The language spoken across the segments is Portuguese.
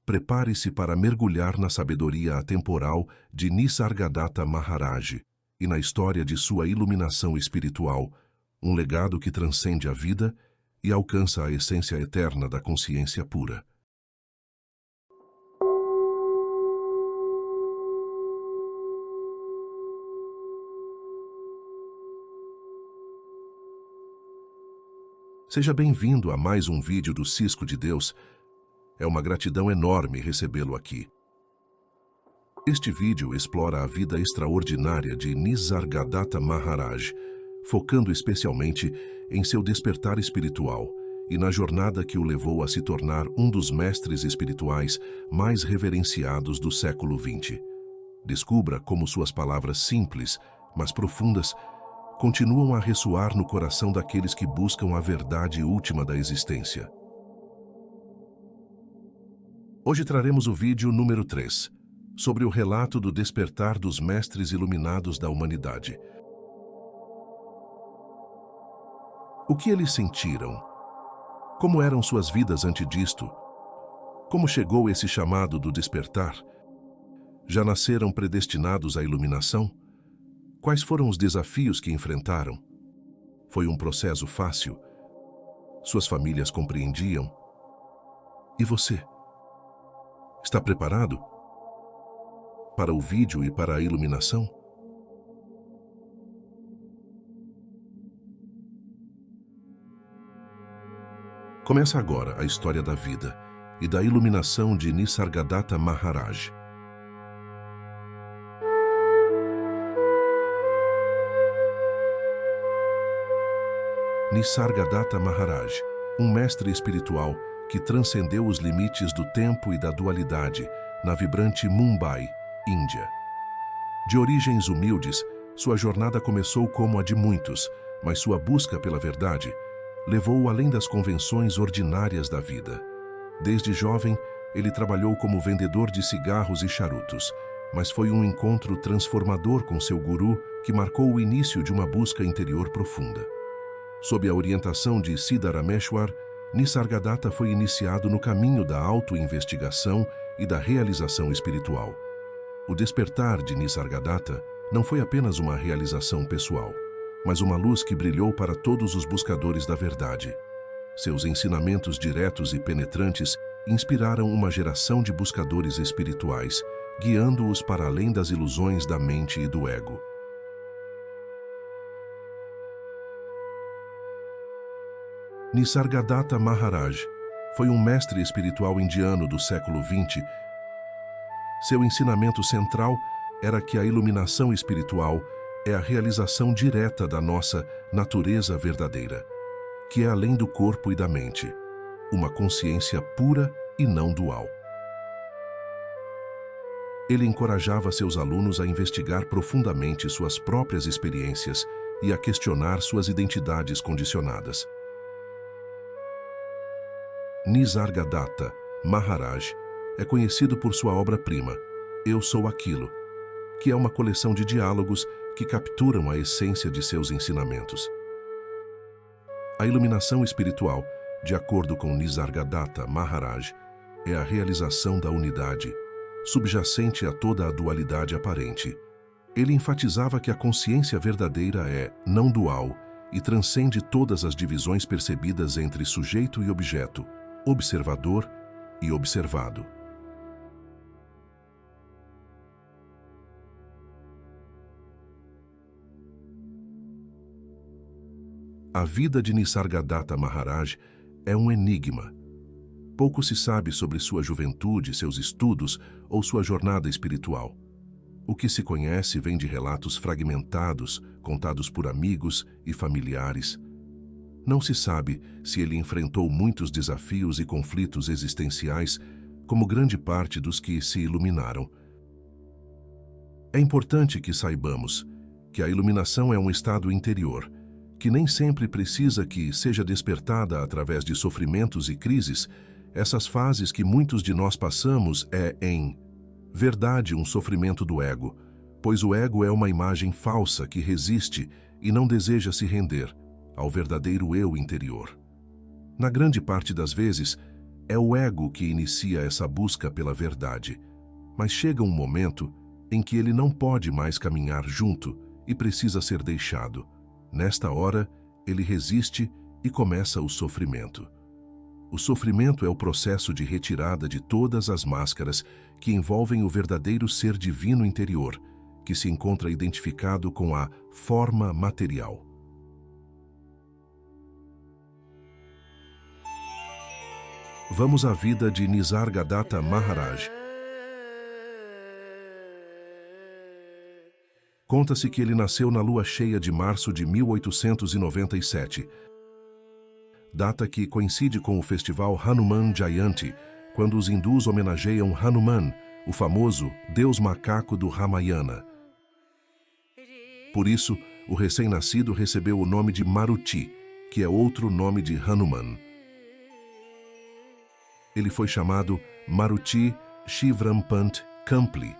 prepare-se para mergulhar na sabedoria atemporal de Nisargadatta Maharaj e na história de sua iluminação espiritual, um legado que transcende a vida e alcança a essência eterna da consciência pura. Seja bem-vindo a mais um vídeo do Cisco de Deus. É uma gratidão enorme recebê-lo aqui. Este vídeo explora a vida extraordinária de Nisargadatta Maharaj, focando especialmente em seu despertar espiritual e na jornada que o levou a se tornar um dos mestres espirituais mais reverenciados do século XX. Descubra como suas palavras simples, mas profundas, continuam a ressoar no coração daqueles que buscam a verdade última da existência. Hoje traremos o vídeo número 3, sobre o relato do despertar dos mestres iluminados da humanidade. O que eles sentiram? Como eram suas vidas antes disto? Como chegou esse chamado do despertar? Já nasceram predestinados à iluminação? Quais foram os desafios que enfrentaram? Foi um processo fácil? Suas famílias compreendiam? E você? Está preparado para o vídeo e para a iluminação? Começa agora a história da vida e da iluminação de Nisargadatta Maharaj. Nisargadatta Maharaj, um mestre espiritual que transcendeu os limites do tempo e da dualidade na vibrante Mumbai, Índia. De origens humildes, sua jornada começou como a de muitos, mas sua busca pela verdade levou-o além das convenções ordinárias da vida. Desde jovem, ele trabalhou como vendedor de cigarros e charutos, mas foi um encontro transformador com seu guru que marcou o início de uma busca interior profunda. Sob a orientação de Siddharameshwar, Nisargadatta foi iniciado no caminho da auto-investigação e da realização espiritual. O despertar de Nisargadatta não foi apenas uma realização pessoal, mas uma luz que brilhou para todos os buscadores da verdade. Seus ensinamentos diretos e penetrantes inspiraram uma geração de buscadores espirituais, guiando-os para além das ilusões da mente e do ego. Nisargadatta Maharaj foi um mestre espiritual indiano do século XX. Seu ensinamento central era que a iluminação espiritual é a realização direta da nossa natureza verdadeira, que é além do corpo e da mente, uma consciência pura e não dual. Ele encorajava seus alunos a investigar profundamente suas próprias experiências e a questionar suas identidades condicionadas. Nisargadatta Maharaj é conhecido por sua obra-prima, Eu Sou Aquilo, que é uma coleção de diálogos que capturam a essência de seus ensinamentos. A iluminação espiritual, de acordo com Nisargadatta Maharaj, é a realização da unidade, subjacente a toda a dualidade aparente. Ele enfatizava que a consciência verdadeira é não dual e transcende todas as divisões percebidas entre sujeito e objeto, observador e observado. A vida de Nisargadatta Maharaj é um enigma. Pouco se sabe sobre sua juventude, seus estudos ou sua jornada espiritual. O que se conhece vem de relatos fragmentados, contados por amigos e familiares. Não se sabe se ele enfrentou muitos desafios e conflitos existenciais, como grande parte dos que se iluminaram. É importante que saibamos que a iluminação é um estado interior, que nem sempre precisa que seja despertada através de sofrimentos e crises. Essas fases que muitos de nós passamos em verdade um sofrimento do ego, pois o ego é uma imagem falsa que resiste e não deseja se render ao verdadeiro eu interior. Na grande parte das vezes, É o ego que inicia essa busca pela verdade, mas chega um momento em que ele não pode mais caminhar junto e precisa ser deixado. Nesta hora, ele resiste e começa o sofrimento. O sofrimento é o processo de retirada de todas as máscaras que envolvem o verdadeiro ser divino interior, que se encontra identificado com a forma material. Vamos à vida de Nisargadatta Maharaj. Conta-se que ele nasceu na lua cheia de março de 1897, data que coincide com o festival Hanuman Jayanti, quando os hindus homenageiam Hanuman, o famoso deus macaco do Ramayana. Por isso, o recém-nascido recebeu o nome de Maruti, que é outro nome de Hanuman. Ele foi chamado Maruti Shivrampant Kampli.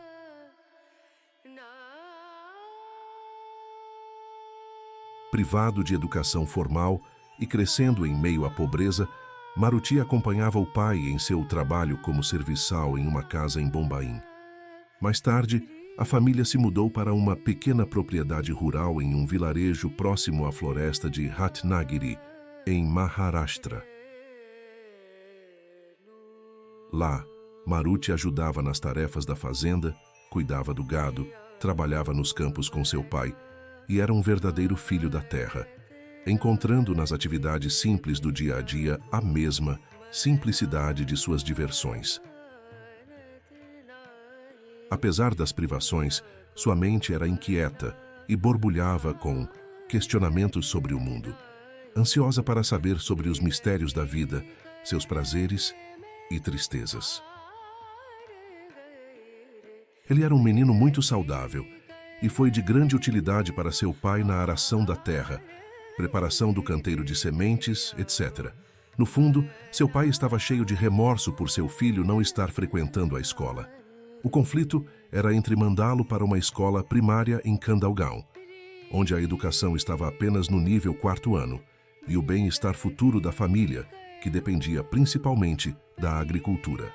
Privado de educação formal e crescendo em meio à pobreza, Maruti acompanhava o pai em seu trabalho como serviçal em uma casa em Bombaim. Mais tarde, a família se mudou para uma pequena propriedade rural em um vilarejo próximo à floresta de Ratnagiri, em Maharashtra. Lá, Maruti ajudava nas tarefas da fazenda, cuidava do gado, trabalhava nos campos com seu pai e era um verdadeiro filho da terra, encontrando nas atividades simples do dia a dia a mesma simplicidade de suas diversões. Apesar das privações, sua mente era inquieta e borbulhava com questionamentos sobre o mundo, ansiosa para saber sobre os mistérios da vida, seus prazeres e tristezas. Ele era um menino muito saudável e foi de grande utilidade para seu pai na aração da terra, preparação do canteiro de sementes, etc. No fundo, seu pai estava cheio de remorso por seu filho não estar frequentando a escola. O conflito era entre mandá-lo para uma escola primária em Kandalgaon, onde a educação estava apenas no nível 4º ano, e o bem-estar futuro da família, que dependia principalmente da agricultura.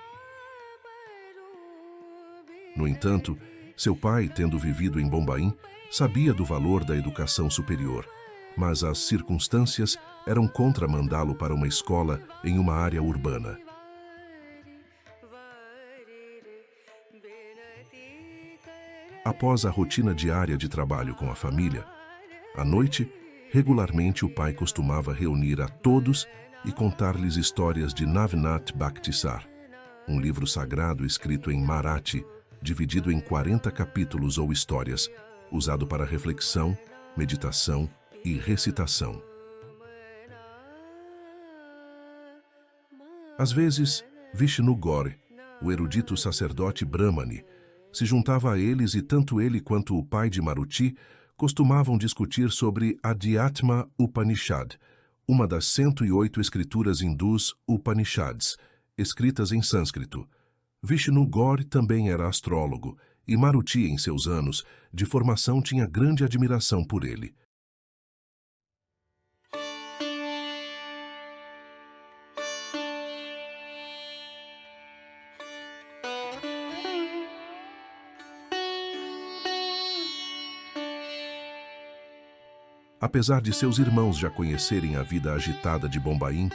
No entanto, seu pai, tendo vivido em Bombaim, sabia do valor da educação superior, mas as circunstâncias eram contra mandá-lo para uma escola em uma área urbana. Após a rotina diária de trabalho com a família, à noite, regularmente o pai costumava reunir a todos e contar-lhes histórias de Navnath Bhaktisar, um livro sagrado escrito em Marathi, dividido em 40 capítulos ou histórias, usado para reflexão, meditação e recitação. Às vezes, Vishnu Gaur, o erudito sacerdote Brahmani, se juntava a eles e tanto ele quanto o pai de Maruti costumavam discutir sobre Adhyatma Upanishad, uma das 108 escrituras hindus Upanishads, escritas em sânscrito. Vishnu Gaur também era astrólogo, e Maruti, em seus anos de formação, tinha grande admiração por ele. Apesar de seus irmãos já conhecerem a vida agitada de Bombaim,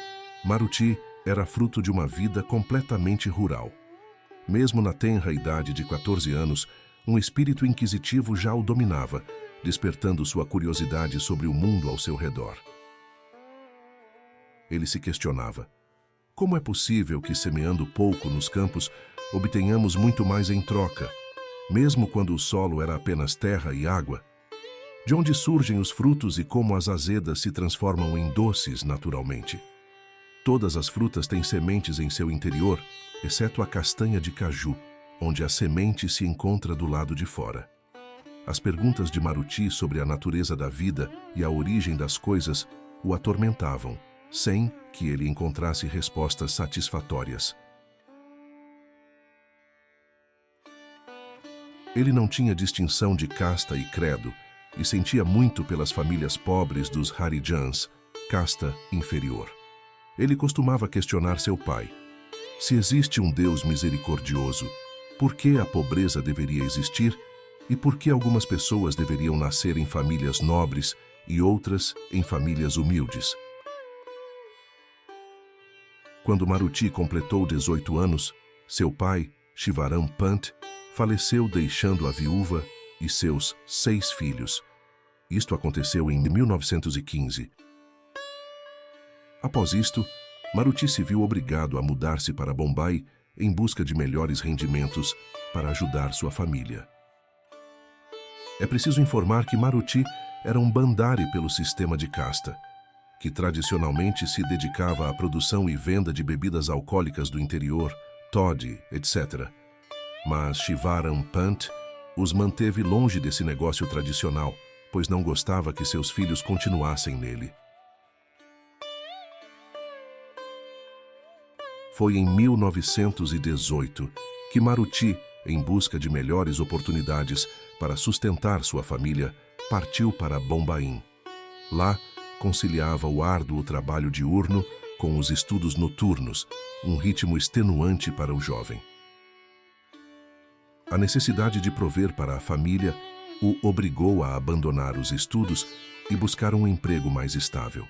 Maruti era fruto de uma vida completamente rural. Mesmo na tenra idade de 14 anos, um espírito inquisitivo já o dominava, despertando sua curiosidade sobre o mundo ao seu redor. Ele se questionava: como é possível que, semeando pouco nos campos, obtenhamos muito mais em troca, mesmo quando o solo era apenas terra e água? De onde surgem os frutos e como as azedas se transformam em doces naturalmente? Todas as frutas têm sementes em seu interior, exceto a castanha de caju, onde a semente se encontra do lado de fora. As perguntas de Maruti sobre a natureza da vida e a origem das coisas o atormentavam, sem que ele encontrasse respostas satisfatórias. Ele não tinha distinção de casta e credo e sentia muito pelas famílias pobres dos Harijans, casta inferior. Ele costumava questionar seu pai: Se existe um Deus misericordioso, por que a pobreza deveria existir e por que algumas pessoas deveriam nascer em famílias nobres e outras em famílias humildes? Quando Maruti completou 18 anos, seu pai, Shivaram Pant, faleceu deixando a viúva e seus 6 filhos. Isto aconteceu em 1915. Após isto, Maruti se viu obrigado a mudar-se para Bombay em busca de melhores rendimentos para ajudar sua família. É preciso informar que Maruti era um bandari pelo sistema de casta, que tradicionalmente se dedicava à produção e venda de bebidas alcoólicas do interior, toddy, etc. Mas Shivaram Pant os manteve longe desse negócio tradicional, pois não gostava que seus filhos continuassem nele. Foi em 1918 que Maruti, em busca de melhores oportunidades para sustentar sua família, partiu para Bombaim. Lá, conciliava o árduo trabalho diurno com os estudos noturnos, um ritmo extenuante para o jovem. A necessidade de prover para a família o obrigou a abandonar os estudos e buscar um emprego mais estável.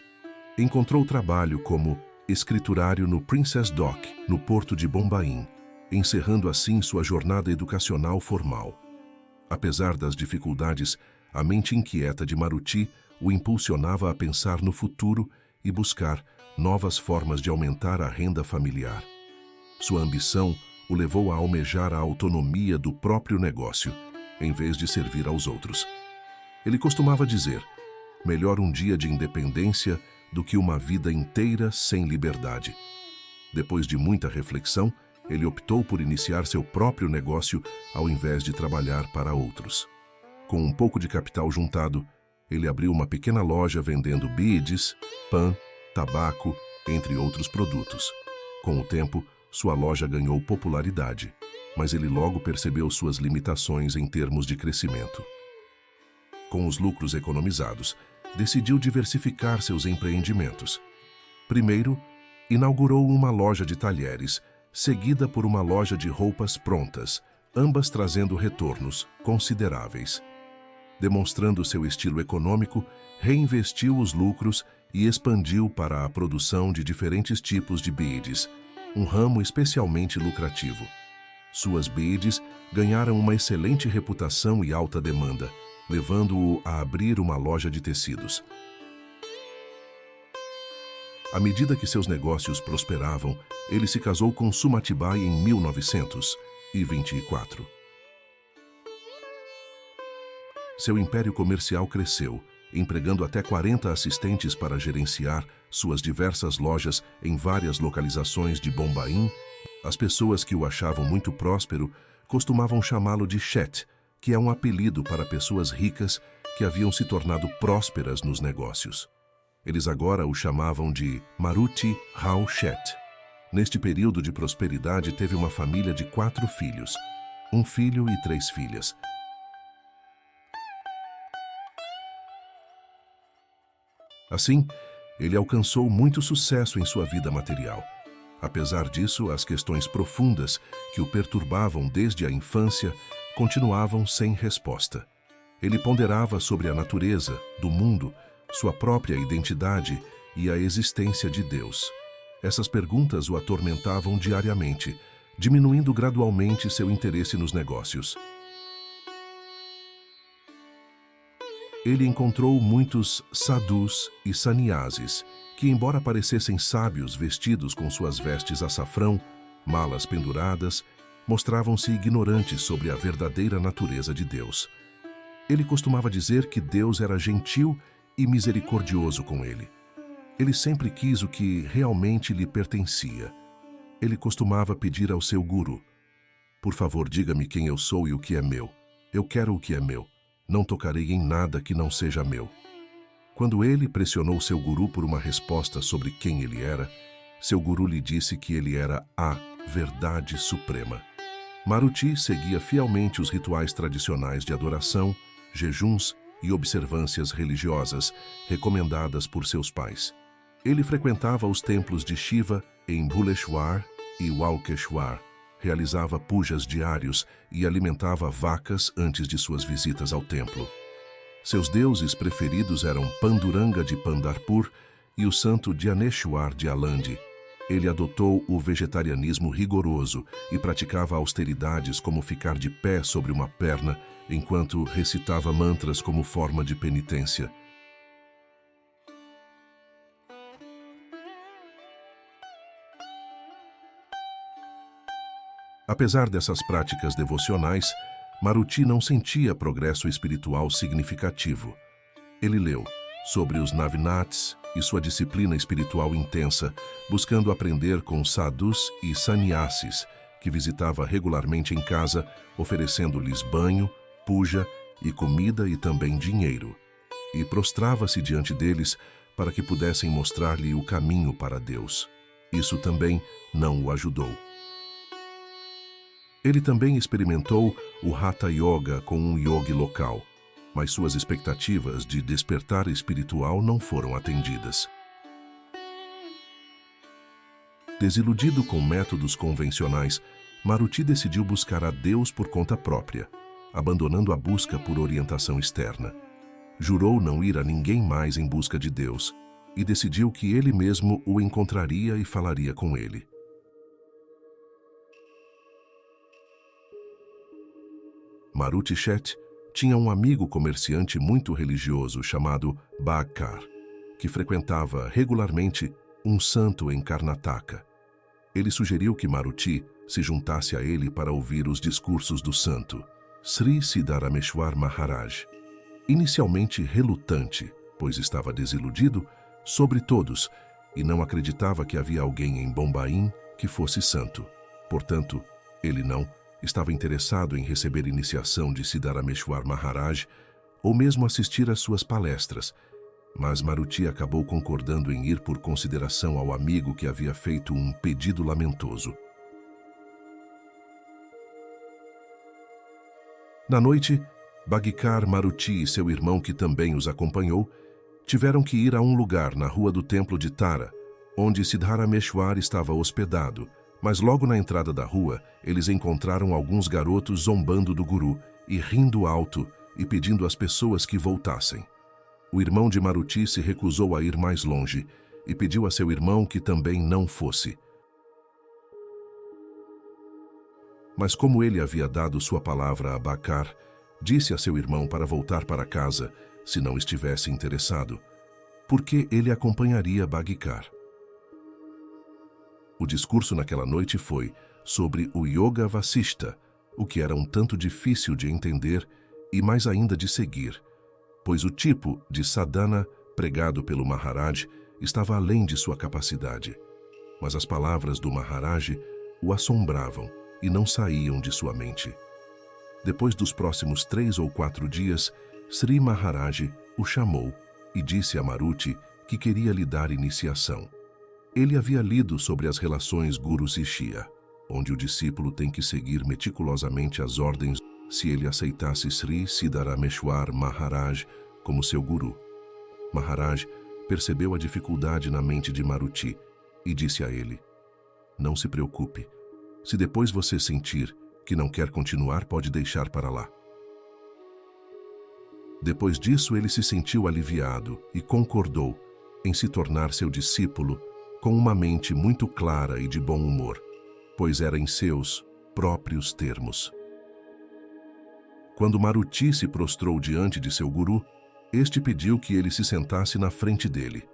Encontrou trabalho como escriturário no Princess Dock, no porto de Bombaim, encerrando assim sua jornada educacional formal. Apesar das dificuldades, a mente inquieta de Maruti o impulsionava a pensar no futuro e buscar novas formas de aumentar a renda familiar. Sua ambição o levou a almejar a autonomia do próprio negócio, em vez de servir aos outros. Ele costumava dizer: melhor um dia de independência do que uma vida inteira sem liberdade. Depois de muita reflexão, ele optou por iniciar seu próprio negócio ao invés de trabalhar para outros. Com um pouco de capital juntado, ele abriu uma pequena loja vendendo beads, pã, tabaco, entre outros produtos. Com o tempo, sua loja ganhou popularidade, mas ele logo percebeu suas limitações em termos de crescimento. Com os lucros economizados, decidiu diversificar seus empreendimentos. Primeiro, inaugurou uma loja de talheres, seguida por uma loja de roupas prontas, ambas trazendo retornos consideráveis. Demonstrando seu estilo econômico, reinvestiu os lucros e expandiu para a produção de diferentes tipos de beads, um ramo especialmente lucrativo. Suas beads ganharam uma excelente reputação e alta demanda, levando-o a abrir uma loja de tecidos. À medida que seus negócios prosperavam, ele se casou com Sumati Bai em 1924. Seu império comercial cresceu, empregando até 40 assistentes para gerenciar suas diversas lojas em várias localizações de Bombaim. As pessoas que o achavam muito próspero costumavam chamá-lo de Shet, que é um apelido para pessoas ricas que haviam se tornado prósperas nos negócios. Eles agora o chamavam de Maruti Rao Shet. Neste período de prosperidade, teve uma família de 4 filhos, um filho e 3 filhas. Assim, ele alcançou muito sucesso em sua vida material. Apesar disso, as questões profundas que o perturbavam desde a infância continuavam sem resposta. Ele ponderava sobre a natureza, do mundo, sua própria identidade e a existência de Deus. Essas perguntas o atormentavam diariamente, diminuindo gradualmente seu interesse nos negócios. Ele encontrou muitos sadhus e sannyasis, que, embora parecessem sábios vestidos com suas vestes açafrão, malas penduradas, mostravam-se ignorantes sobre a verdadeira natureza de Deus. Ele costumava dizer que Deus era gentil e misericordioso com ele. Ele sempre quis o que realmente lhe pertencia. Ele costumava pedir ao seu guru: por favor, diga-me quem eu sou e o que é meu. Eu quero o que é meu. Não tocarei em nada que não seja meu. Quando ele pressionou seu guru por uma resposta sobre quem ele era, seu guru lhe disse que ele era a verdade suprema. Maruti seguia fielmente os rituais tradicionais de adoração, jejuns e observâncias religiosas recomendadas por seus pais. Ele frequentava os templos de Shiva em Bhuleshwar e Walkeshwar, realizava pujas diários e alimentava vacas antes de suas visitas ao templo. Seus deuses preferidos eram Panduranga de Pandharpur e o santo Dhyaneshwar de Alandi. Ele adotou o vegetarianismo rigoroso e praticava austeridades como ficar de pé sobre uma perna enquanto recitava mantras como forma de penitência. Apesar dessas práticas devocionais, Maruti não sentia progresso espiritual significativo. Ele leu sobre os Navinats e sua disciplina espiritual intensa, buscando aprender com sadhus e sannyasis, que visitava regularmente em casa, oferecendo-lhes banho, puja e comida e também dinheiro. E prostrava-se diante deles para que pudessem mostrar-lhe o caminho para Deus. Isso também não o ajudou. Ele também experimentou o Hatha Yoga com um yogi local, mas suas expectativas de despertar espiritual não foram atendidas. Desiludido com métodos convencionais, Maruti decidiu buscar a Deus por conta própria, abandonando a busca por orientação externa. Jurou não ir a ninguém mais em busca de Deus e decidiu que ele mesmo o encontraria e falaria com ele. Maruti Sheth tinha um amigo comerciante muito religioso chamado Bagkar, que frequentava regularmente um santo em Karnataka. Ele sugeriu que Maruti se juntasse a ele para ouvir os discursos do santo, Sri Siddharameshwar Maharaj. Inicialmente relutante, pois estava desiludido sobre todos e não acreditava que havia alguém em Bombaim que fosse santo. Portanto, ele não estava interessado em receber iniciação de Siddharameshwar Maharaj ou mesmo assistir às suas palestras, mas Maruti acabou concordando em ir por consideração ao amigo que havia feito um pedido lamentoso. Na noite, Bagkar, Maruti e seu irmão, que também os acompanhou, tiveram que ir a um lugar na rua do templo de Tara, onde Siddharameshwar estava hospedado, mas logo na entrada da rua, eles encontraram alguns garotos zombando do guru e rindo alto e pedindo às pessoas que voltassem. O irmão de Maruti se recusou a ir mais longe e pediu a seu irmão que também não fosse. Mas como ele havia dado sua palavra a Bagkar, disse a seu irmão para voltar para casa, se não estivesse interessado, porque ele acompanharia Bagkar. O discurso naquela noite foi sobre o Yoga Vasishta, o que era um tanto difícil de entender e mais ainda de seguir, pois o tipo de sadhana pregado pelo Maharaj estava além de sua capacidade. Mas as palavras do Maharaj o assombravam e não saíam de sua mente. Depois dos próximos 3 ou 4 dias, Sri Maharaj o chamou e disse a Maruti que queria lhe dar iniciação. Ele havia lido sobre as relações Guru-Shishya, onde o discípulo tem que seguir meticulosamente as ordens se ele aceitasse Sri Siddharameshwar Maharaj como seu guru. Maharaj percebeu a dificuldade na mente de Maruti e disse a ele: "Não se preocupe. Se depois você sentir que não quer continuar, pode deixar para lá." Depois disso, ele se sentiu aliviado e concordou em se tornar seu discípulo com uma mente muito clara e de bom humor, pois era em seus próprios termos. Quando Maruti se prostrou diante de seu guru, este pediu que ele se sentasse na frente dele.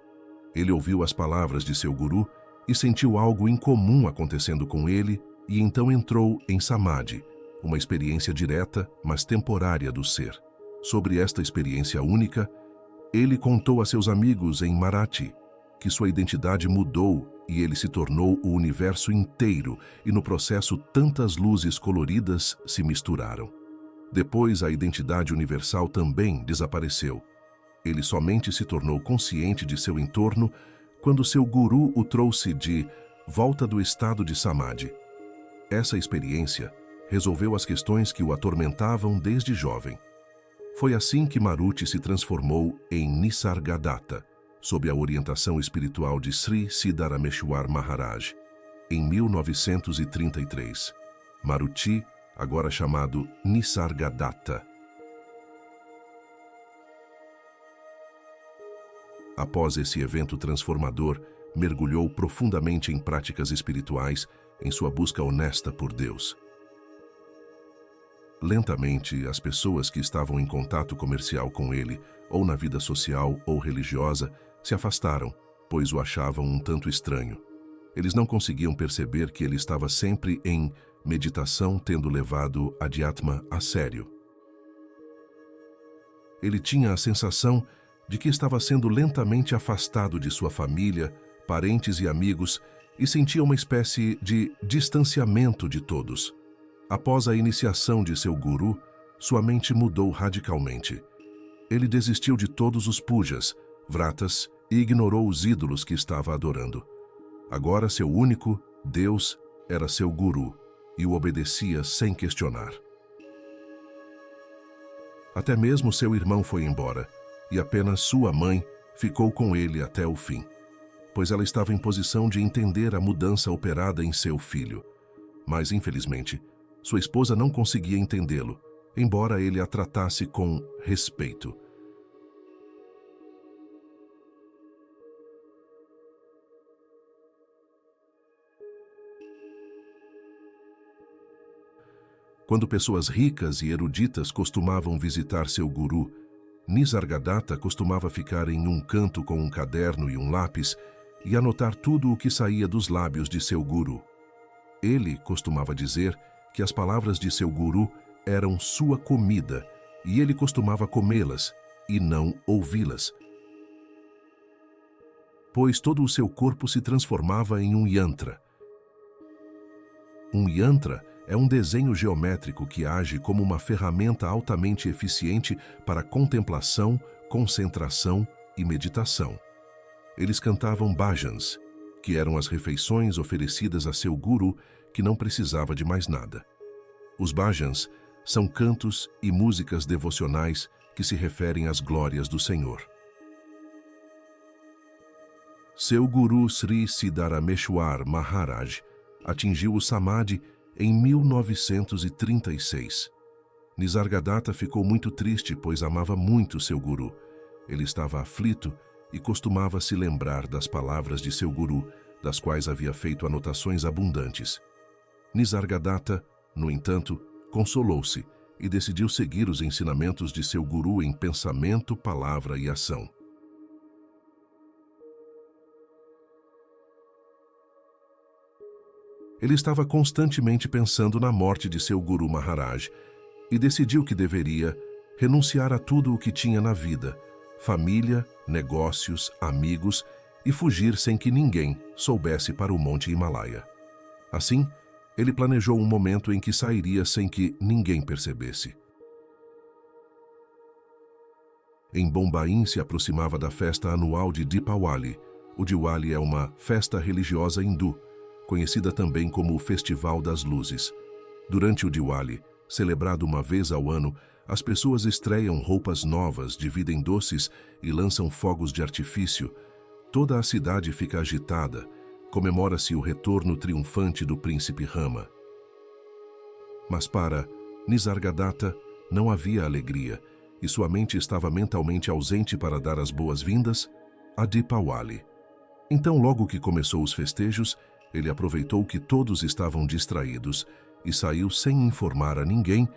Ele ouviu as palavras de seu guru e sentiu algo incomum acontecendo com ele e então entrou em Samadhi, uma experiência direta, mas temporária do ser. Sobre esta experiência única, ele contou a seus amigos em Marathi que sua identidade mudou e ele se tornou o universo inteiro e no processo tantas luzes coloridas se misturaram. Depois a identidade universal também desapareceu. Ele somente se tornou consciente de seu entorno quando seu guru o trouxe de volta do estado de Samadhi. Essa experiência resolveu as questões que o atormentavam desde jovem. Foi assim que Maruti se transformou em Nisargadatta, sob a orientação espiritual de Sri Siddharameshwar Maharaj. em 1933. Maruti, agora chamado Nisargadatta. Após esse evento transformador, mergulhou profundamente em práticas espirituais em sua busca honesta por Deus. Lentamente, as pessoas que estavam em contato comercial com ele, ou na vida social ou religiosa, se afastaram, pois o achavam um tanto estranho. Eles não conseguiam perceber que ele estava sempre em meditação, tendo levado Adhyatma a sério. Ele tinha a sensação de que estava sendo lentamente afastado de sua família, parentes e amigos, e sentia uma espécie de distanciamento de todos. Após a iniciação de seu guru, sua mente mudou radicalmente. Ele desistiu de todos os pujas, vratas, e ignorou os ídolos que estava adorando. Agora seu único Deus era seu guru, e o obedecia sem questionar. Até mesmo seu irmão foi embora, e apenas sua mãe ficou com ele até o fim, pois ela estava em posição de entender a mudança operada em seu filho. Mas, infelizmente, sua esposa não conseguia entendê-lo, embora ele a tratasse com respeito. Quando pessoas ricas e eruditas costumavam visitar seu guru, Nisargadatta costumava ficar em um canto com um caderno e um lápis e anotar tudo o que saía dos lábios de seu guru. Ele costumava dizer que as palavras de seu guru eram sua comida e ele costumava comê-las e não ouvi-las, pois todo o seu corpo se transformava em um yantra. Um yantra é um desenho geométrico que age como uma ferramenta altamente eficiente para contemplação, concentração e meditação. Eles cantavam bhajans, que eram as refeições oferecidas a seu guru, que não precisava de mais nada. Os bhajans são cantos e músicas devocionais que se referem às glórias do Senhor. Seu guru Sri Siddharameshwar Maharaj atingiu o Samadhi em 1936. Nisargadatta ficou muito triste, pois amava muito seu guru. Ele estava aflito e costumava se lembrar das palavras de seu guru, das quais havia feito anotações abundantes. Nisargadatta, no entanto, consolou-se e decidiu seguir os ensinamentos de seu guru em pensamento, palavra e ação. Ele estava constantemente pensando na morte de seu guru Maharaj e decidiu que deveria renunciar a tudo o que tinha na vida, família, negócios, amigos, e fugir sem que ninguém soubesse para o Monte Himalaia. Assim, ele planejou um momento em que sairia sem que ninguém percebesse. Em Bombaim se aproximava da festa anual de Deepawali. O Diwali é uma festa religiosa hindu, conhecida também como o Festival das Luzes. Durante o Diwali, celebrado uma vez ao ano, as pessoas estreiam roupas novas, dividem doces e lançam fogos de artifício. Toda a cidade fica agitada, comemora-se o retorno triunfante do príncipe Rama. Mas para Nisargadatta não havia alegria, e sua mente estava mentalmente ausente para dar as boas-vindas a Deepawali. Então, logo que começou os festejos, ele aproveitou que todos estavam distraídos e saiu sem informar a ninguém.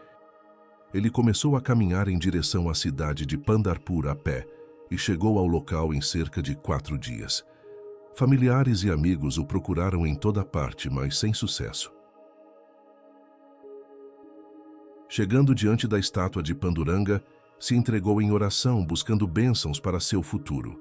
Ele começou a caminhar em direção à cidade de Pandharpur a pé e chegou ao local em cerca de 4 dias. Familiares e amigos o procuraram em toda parte, mas sem sucesso. Chegando diante da estátua de Panduranga, se entregou em oração buscando bênçãos para seu futuro.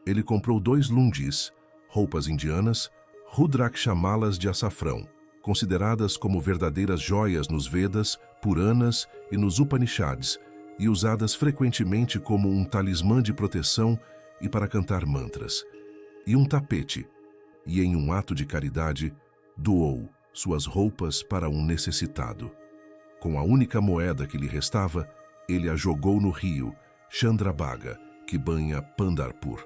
Ele comprou 2 lungis, roupas indianas, Rudraksha-malas de açafrão, consideradas como verdadeiras joias nos Vedas, Puranas e nos Upanishads, e usadas frequentemente como um talismã de proteção e para cantar mantras, e um tapete, e em um ato de caridade, doou suas roupas para um necessitado. Com a única moeda que lhe restava, ele a jogou no rio Chandrabhaga, que banha Pandharpur.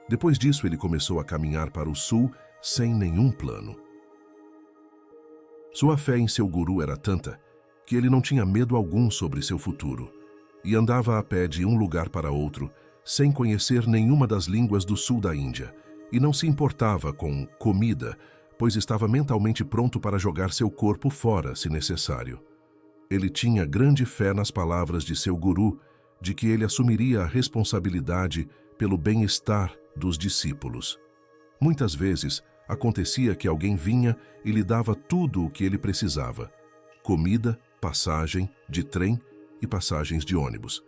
Depois disso, ele começou a caminhar para o sul, sem nenhum plano. Sua fé em seu guru era tanta que ele não tinha medo algum sobre seu futuro e andava a pé de um lugar para outro, sem conhecer nenhuma das línguas do sul da Índia, e não se importava com comida, pois estava mentalmente pronto para jogar seu corpo fora, se necessário. Ele tinha grande fé nas palavras de seu guru, de que ele assumiria a responsabilidade pelo bem-estar dos discípulos. Muitas vezes, acontecia que alguém vinha e lhe dava tudo o que ele precisava: comida, passagem de trem e passagens de ônibus.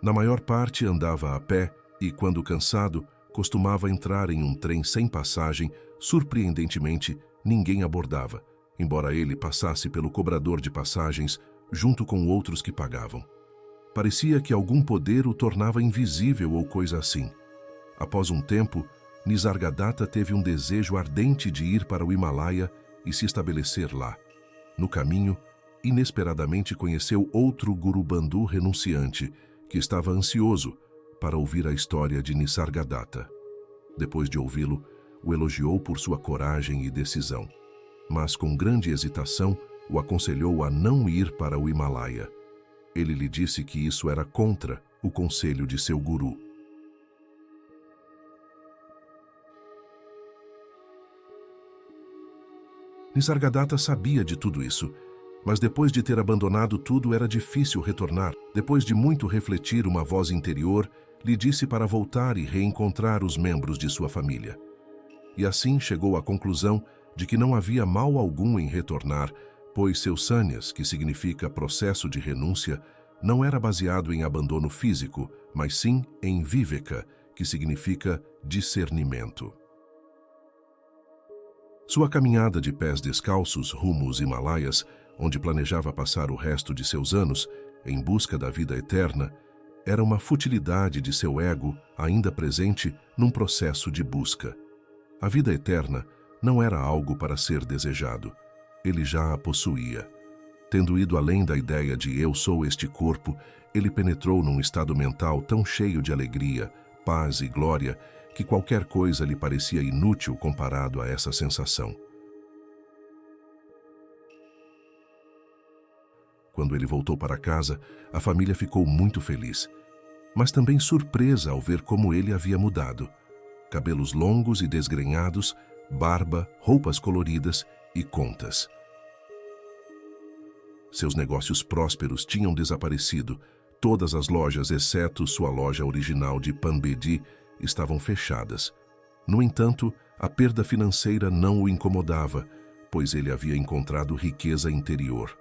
Na maior parte andava a pé e, quando cansado, costumava entrar em um trem sem passagem. Surpreendentemente, ninguém abordava, embora ele passasse pelo cobrador de passagens junto com outros que pagavam. Parecia que algum poder o tornava invisível ou coisa assim. Após um tempo, Nisargadatta teve um desejo ardente de ir para o Himalaia e se estabelecer lá. No caminho, inesperadamente conheceu outro Guru Bandhu renunciante, que estava ansioso para ouvir a história de Nisargadatta. Depois de ouvi-lo, o elogiou por sua coragem e decisão, mas com grande hesitação o aconselhou a não ir para o Himalaia. Ele lhe disse que isso era contra o conselho de seu guru. Nisargadatta sabia de tudo isso, mas depois de ter abandonado tudo era difícil retornar. Depois de muito refletir, uma voz interior lhe disse para voltar e reencontrar os membros de sua família. E assim chegou à conclusão de que não havia mal algum em retornar, pois seu sannyas, que significa processo de renúncia, não era baseado em abandono físico, mas sim em viveka, que significa discernimento. Sua caminhada de pés descalços rumo aos Himalaias, onde planejava passar o resto de seus anos, em busca da vida eterna, era uma futilidade de seu ego ainda presente num processo de busca. A vida eterna não era algo para ser desejado. Ele já a possuía. Tendo ido além da ideia de eu sou este corpo, ele penetrou num estado mental tão cheio de alegria, paz e glória, que qualquer coisa lhe parecia inútil comparado a essa sensação. Quando ele voltou para casa, a família ficou muito feliz, mas também surpresa ao ver como ele havia mudado. Cabelos longos e desgrenhados, barba, roupas coloridas e contas. Seus negócios prósperos tinham desaparecido. Todas as lojas, exceto sua loja original de Panbedi, estavam fechadas. No entanto, a perda financeira não o incomodava, pois ele havia encontrado riqueza interior.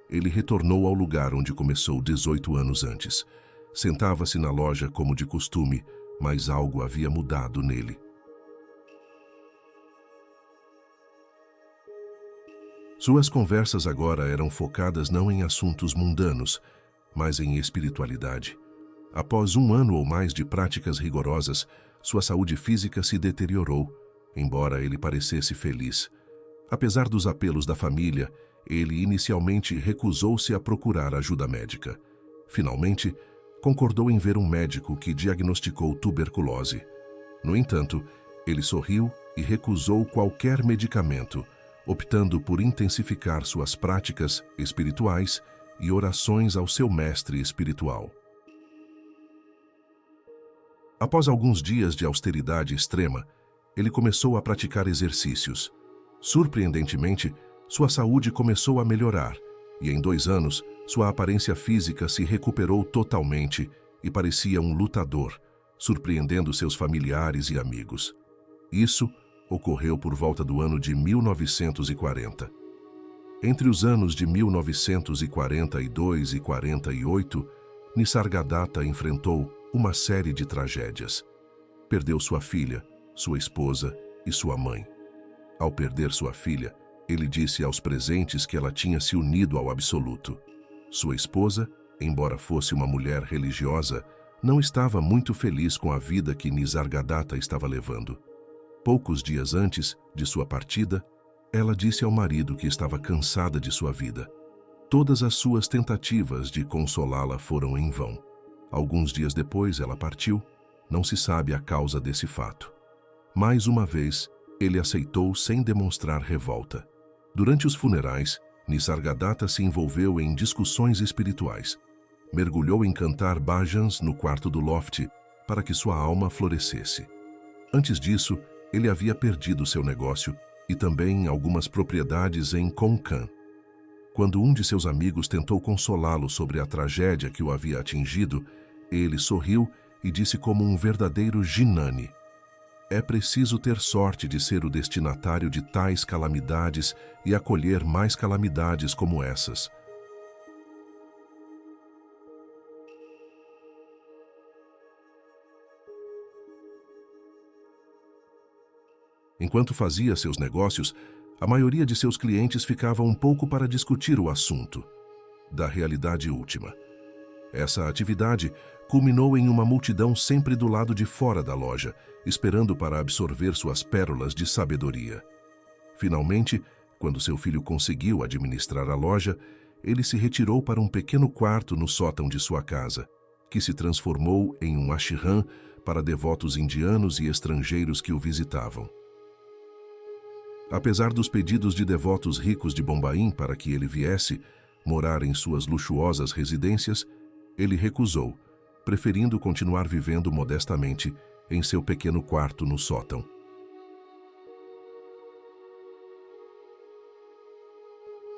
Ele retornou ao lugar onde começou 18 anos antes. Sentava-se na loja como de costume, mas algo havia mudado nele. Suas conversas agora eram focadas não em assuntos mundanos, mas em espiritualidade. Após um ano ou mais de práticas rigorosas, sua saúde física se deteriorou, embora ele parecesse feliz. Apesar dos apelos da família, ele inicialmente recusou-se a procurar ajuda médica. Finalmente, concordou em ver um médico que diagnosticou tuberculose. No entanto, ele sorriu e recusou qualquer medicamento, optando por intensificar suas práticas espirituais e orações ao seu mestre espiritual. Após alguns dias de austeridade extrema, ele começou a praticar exercícios. Surpreendentemente, sua saúde começou a melhorar e em 2 anos, sua aparência física se recuperou totalmente e parecia um lutador, surpreendendo seus familiares e amigos. Isso ocorreu por volta do ano de 1940. Entre os anos de 1942 e 48, Nisargadatta enfrentou uma série de tragédias. Perdeu sua filha, sua esposa e sua mãe. Ao perder sua filha, ele disse aos presentes que ela tinha se unido ao Absoluto. Sua esposa, embora fosse uma mulher religiosa, não estava muito feliz com a vida que Nisargadatta estava levando. Poucos dias antes de sua partida, ela disse ao marido que estava cansada de sua vida. Todas as suas tentativas de consolá-la foram em vão. Alguns dias depois ela partiu, não se sabe a causa desse fato. Mais uma vez, ele aceitou sem demonstrar revolta. Durante os funerais, Nisargadatta se envolveu em discussões espirituais. Mergulhou em cantar bhajans no quarto do loft para que sua alma florescesse. Antes disso, ele havia perdido seu negócio e também algumas propriedades em Konkan. Quando um de seus amigos tentou consolá-lo sobre a tragédia que o havia atingido, ele sorriu e disse como um verdadeiro Jinani: "É preciso ter sorte de ser o destinatário de tais calamidades e acolher mais calamidades como essas." Enquanto fazia seus negócios, a maioria de seus clientes ficava um pouco para discutir o assunto da realidade última. Essa atividade culminou em uma multidão sempre do lado de fora da loja, esperando para absorver suas pérolas de sabedoria. Finalmente, quando seu filho conseguiu administrar a loja, ele se retirou para um pequeno quarto no sótão de sua casa, que se transformou em um ashram para devotos indianos e estrangeiros que o visitavam. Apesar dos pedidos de devotos ricos de Bombaim para que ele viesse morar em suas luxuosas residências, ele recusou, preferindo continuar vivendo modestamente em seu pequeno quarto no sótão.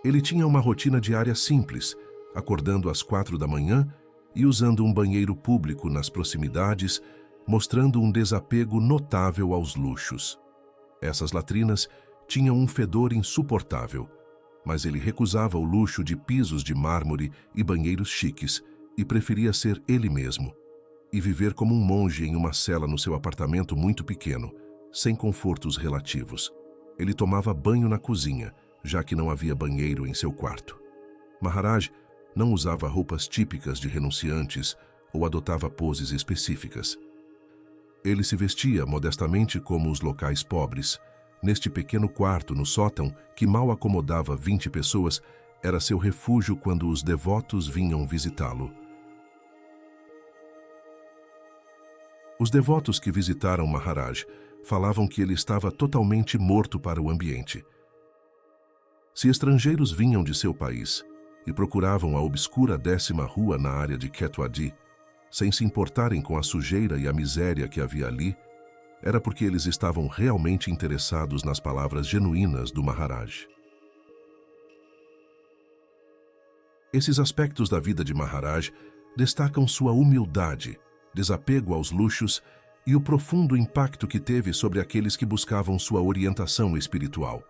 Ele tinha uma rotina diária simples, acordando às 4 da manhã e usando um banheiro público nas proximidades, mostrando um desapego notável aos luxos. Essas latrinas tinham um fedor insuportável, mas ele recusava o luxo de pisos de mármore e banheiros chiques e preferia ser ele mesmo e viver como um monge em uma cela no seu apartamento muito pequeno, sem confortos relativos. Ele tomava banho na cozinha, já que não havia banheiro em seu quarto. Maharaj não usava roupas típicas de renunciantes ou adotava poses específicas. Ele se vestia modestamente como os locais pobres. Neste pequeno quarto no sótão, que mal acomodava 20 pessoas, era seu refúgio quando os devotos vinham visitá-lo. Os devotos que visitaram Maharaj falavam que ele estava totalmente morto para o ambiente. Se estrangeiros vinham de seu país e procuravam a obscura 10ª rua na área de Ketwadi, sem se importarem com a sujeira e a miséria que havia ali, era porque eles estavam realmente interessados nas palavras genuínas do Maharaj. Esses aspectos da vida de Maharaj destacam sua humildade, desapego aos luxos e o profundo impacto que teve sobre aqueles que buscavam sua orientação espiritual.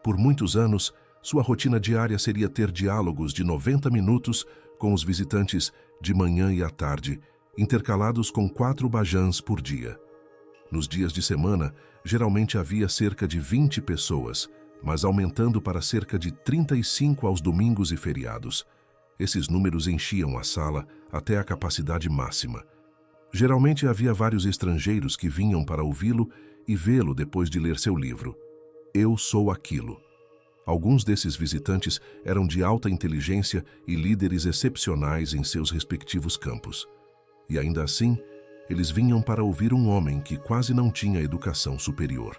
Por muitos anos, sua rotina diária seria ter diálogos de 90 minutos com os visitantes de manhã e à tarde, intercalados com 4 bhajans por dia. Nos dias de semana, geralmente havia cerca de 20 pessoas, mas aumentando para cerca de 35 aos domingos e feriados. Esses números enchiam a sala até a capacidade máxima. Geralmente havia vários estrangeiros que vinham para ouvi-lo e vê-lo depois de ler seu livro, Eu Sou Aquilo. Alguns desses visitantes eram de alta inteligência e líderes excepcionais em seus respectivos campos. E ainda assim, eles vinham para ouvir um homem que quase não tinha educação superior.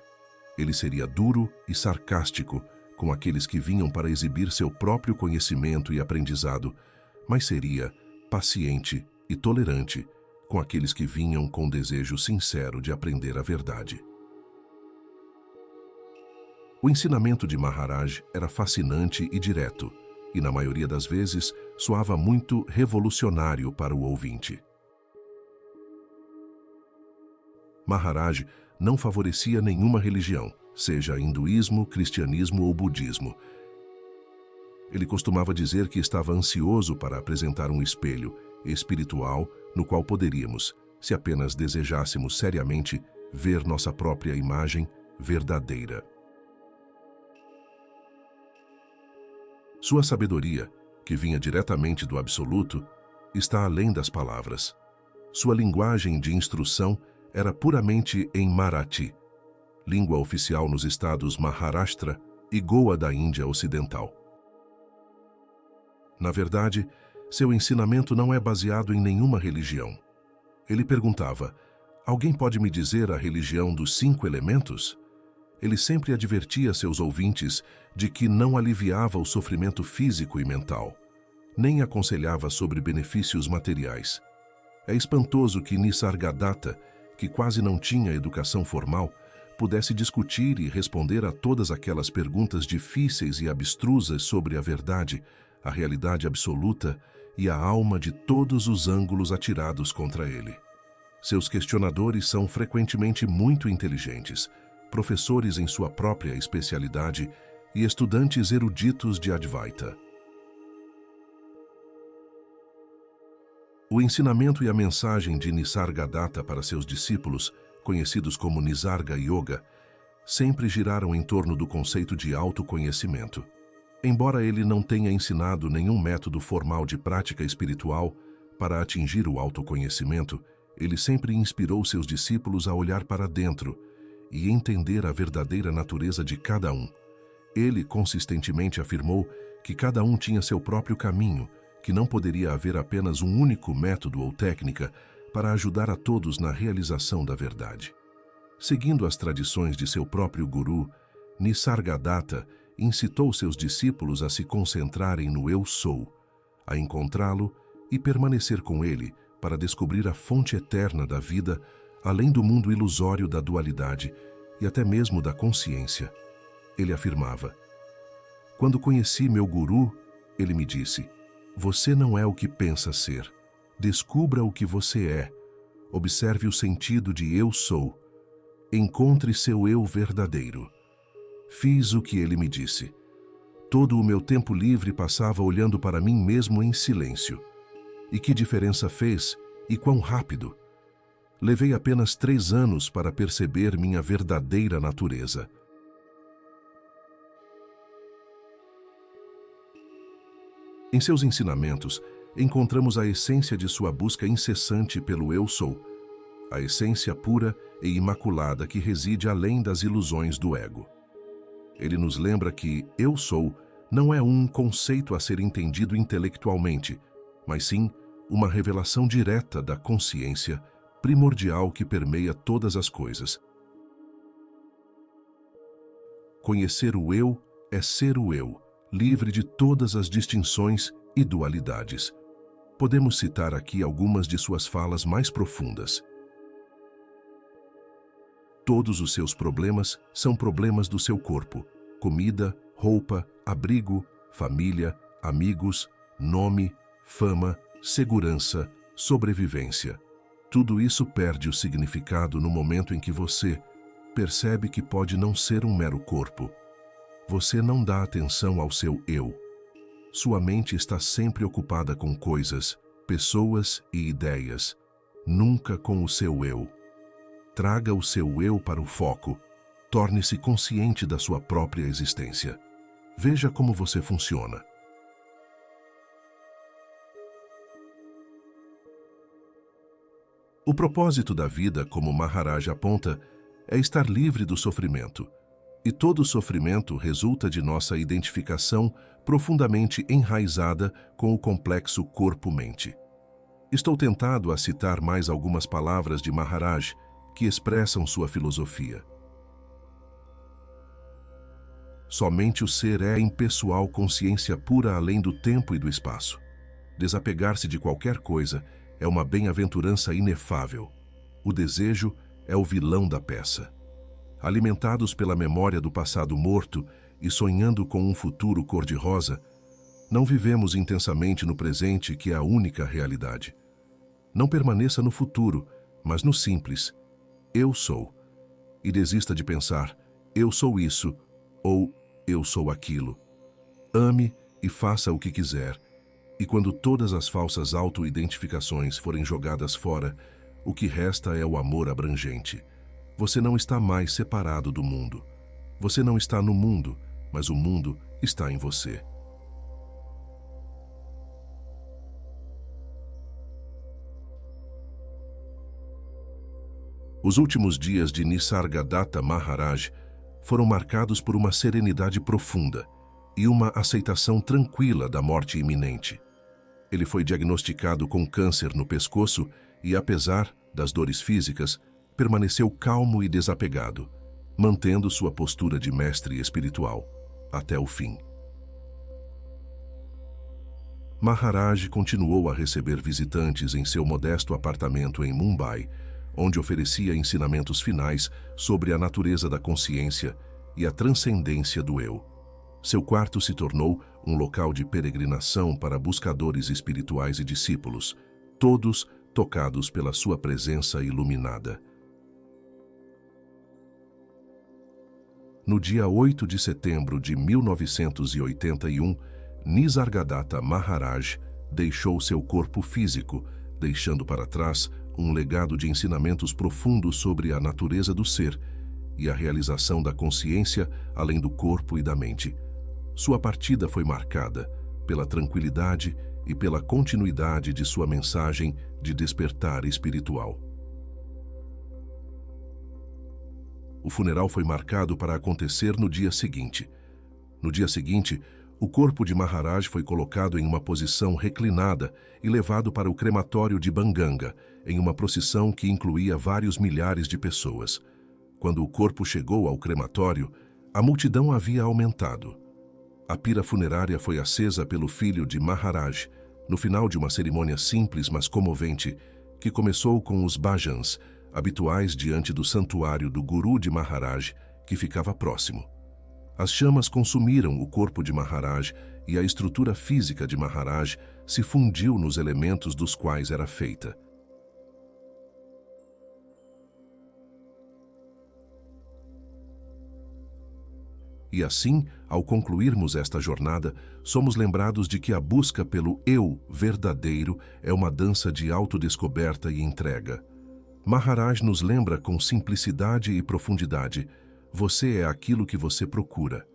Ele seria duro e sarcástico com aqueles que vinham para exibir seu próprio conhecimento e aprendizado, mas seria paciente e tolerante com aqueles que vinham com desejo sincero de aprender a verdade. O ensinamento de Maharaj era fascinante e direto, e na maioria das vezes soava muito revolucionário para o ouvinte. Maharaj não favorecia nenhuma religião, seja hinduísmo, cristianismo ou budismo. Ele costumava dizer que estava ansioso para apresentar um espelho espiritual no qual poderíamos, se apenas desejássemos seriamente, ver nossa própria imagem verdadeira. Sua sabedoria, que vinha diretamente do Absoluto, está além das palavras. Sua linguagem de instrução era puramente em Marathi, língua oficial nos estados Maharashtra e Goa da Índia Ocidental. Na verdade, seu ensinamento não é baseado em nenhuma religião. Ele perguntava: Alguém pode me dizer a religião dos 5 elementos? Ele sempre advertia seus ouvintes de que não aliviava o sofrimento físico e mental, nem aconselhava sobre benefícios materiais. É espantoso que Nisargadatta, que quase não tinha educação formal, pudesse discutir e responder a todas aquelas perguntas difíceis e abstrusas sobre a verdade, a realidade absoluta e a alma de todos os ângulos atirados contra ele. Seus questionadores são frequentemente muito inteligentes, professores em sua própria especialidade e estudantes eruditos de Advaita. O ensinamento e a mensagem de Nisargadatta para seus discípulos, conhecidos como Nisarga Yoga, sempre giraram em torno do conceito de autoconhecimento. Embora ele não tenha ensinado nenhum método formal de prática espiritual para atingir o autoconhecimento, ele sempre inspirou seus discípulos a olhar para dentro e entender a verdadeira natureza de cada um. Ele consistentemente afirmou que cada um tinha seu próprio caminho, que não poderia haver apenas um único método ou técnica para ajudar a todos na realização da verdade. Seguindo as tradições de seu próprio guru, Nisargadatta incitou seus discípulos a se concentrarem no Eu Sou, a encontrá-lo e permanecer com ele para descobrir a fonte eterna da vida, além do mundo ilusório da dualidade e até mesmo da consciência. Ele afirmava: "Quando conheci meu guru, ele me disse: você não é o que pensa ser. Descubra o que você é. Observe o sentido de eu sou. Encontre seu eu verdadeiro." Fiz o que ele me disse. Todo o meu tempo livre passava olhando para mim mesmo em silêncio. E que diferença fez, e quão rápido! Levei apenas 3 anos para perceber minha verdadeira natureza. Em seus ensinamentos, encontramos a essência de sua busca incessante pelo Eu Sou, a essência pura e imaculada que reside além das ilusões do ego. Ele nos lembra que Eu Sou não é um conceito a ser entendido intelectualmente, mas sim uma revelação direta da consciência primordial que permeia todas as coisas. Conhecer o Eu é ser o Eu, livre de todas as distinções e dualidades. Podemos citar aqui algumas de suas falas mais profundas. Todos os seus problemas são problemas do seu corpo: comida, roupa, abrigo, família, amigos, nome, fama, segurança, sobrevivência. Tudo isso perde o significado no momento em que você percebe que pode não ser um mero corpo. Você não dá atenção ao seu eu. Sua mente está sempre ocupada com coisas, pessoas e ideias, nunca com o seu eu. Traga o seu eu para o foco. Torne-se consciente da sua própria existência. Veja como você funciona. O propósito da vida, como Maharaj aponta, é estar livre do sofrimento. E todo sofrimento resulta de nossa identificação profundamente enraizada com o complexo corpo-mente. Estou tentado a citar mais algumas palavras de Maharaj que expressam sua filosofia. Somente o ser é impessoal consciência pura além do tempo e do espaço. Desapegar-se de qualquer coisa é uma bem-aventurança inefável. O desejo é o vilão da peça. Alimentados pela memória do passado morto e sonhando com um futuro cor-de-rosa, não vivemos intensamente no presente, que é a única realidade. Não permaneça no futuro, mas no simples: eu sou. E desista de pensar: eu sou isso ou eu sou aquilo. Ame e faça o que quiser. E quando todas as falsas auto-identificações forem jogadas fora, o que resta é o amor abrangente. Você não está mais separado do mundo. Você não está no mundo, mas o mundo está em você. Os últimos dias de Nisargadatta Maharaj foram marcados por uma serenidade profunda e uma aceitação tranquila da morte iminente. Ele foi diagnosticado com câncer no pescoço e, apesar das dores físicas, permaneceu calmo e desapegado, mantendo sua postura de mestre espiritual até o fim. Maharaj continuou a receber visitantes em seu modesto apartamento em Mumbai, onde oferecia ensinamentos finais sobre a natureza da consciência e a transcendência do eu. Seu quarto se tornou um local de peregrinação para buscadores espirituais e discípulos, todos tocados pela sua presença iluminada. No dia 8 de setembro de 1981, Nisargadatta Maharaj deixou seu corpo físico, deixando para trás um legado de ensinamentos profundos sobre a natureza do ser e a realização da consciência além do corpo e da mente. Sua partida foi marcada pela tranquilidade e pela continuidade de sua mensagem de despertar espiritual. O funeral foi marcado para acontecer no dia seguinte. No dia seguinte, o corpo de Maharaj foi colocado em uma posição reclinada e levado para o crematório de Banganga, em uma procissão que incluía vários milhares de pessoas. Quando o corpo chegou ao crematório, a multidão havia aumentado. A pira funerária foi acesa pelo filho de Maharaj, no final de uma cerimônia simples mas comovente, que começou com os bhajans, habituais diante do santuário do Guru de Maharaj, que ficava próximo. As chamas consumiram o corpo de Maharaj e a estrutura física de Maharaj se fundiu nos elementos dos quais era feita. E assim, ao concluirmos esta jornada, somos lembrados de que a busca pelo eu verdadeiro é uma dança de autodescoberta e entrega. Maharaj nos lembra com simplicidade e profundidade: você é aquilo que você procura.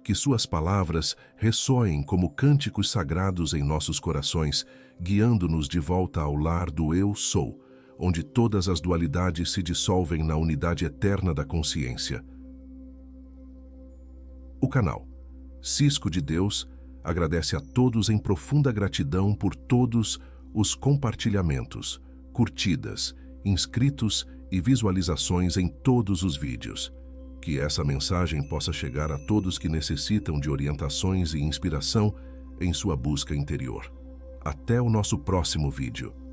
Que suas palavras ressoem como cânticos sagrados em nossos corações, guiando-nos de volta ao lar do Eu Sou, onde todas as dualidades se dissolvem na unidade eterna da consciência. O canal Cisco de Deus agradece a todos em profunda gratidão por todos os compartilhamentos, curtidas, inscritos e visualizações em todos os vídeos. Que essa mensagem possa chegar a todos que necessitam de orientações e inspiração em sua busca interior. Até o nosso próximo vídeo.